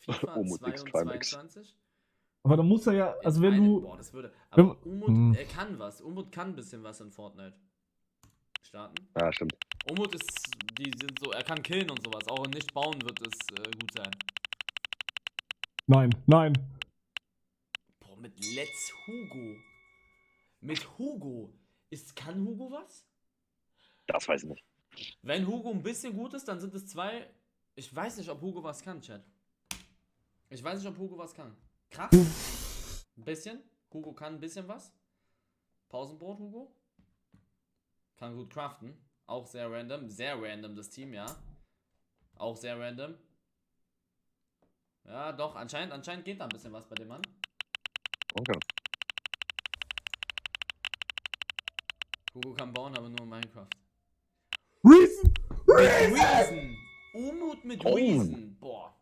FIFA Umut X Trimax. 22? Aber dann muss er ja, also wenn du. Boah, das würde. Aber Umut, Hm. er kann was. Umut kann ein bisschen was in Fortnite. Starten. Ja, stimmt. Umut ist, die sind so, er kann killen und sowas. Auch nicht bauen wird es gut sein. Nein. Boah, mit Let's Hugo. Mit Hugo. Kann Hugo was? Das weiß ich nicht. Wenn Hugo ein bisschen gut ist, dann sind es 2. Ich weiß nicht, ob Hugo was kann, Chat. Ich weiß nicht, ob Hugo was kann. Kraft? Ein bisschen. Hugo kann ein bisschen was. Pausenbrot, Hugo. Kann gut craften. Auch sehr random. Sehr random, das Team, ja. Auch sehr random. Ja, doch, anscheinend geht da ein bisschen was bei dem Mann. Okay. Hugo kann bauen, aber nur in Minecraft. Reason! Reason! Umut mit Oh. Reason. Boah.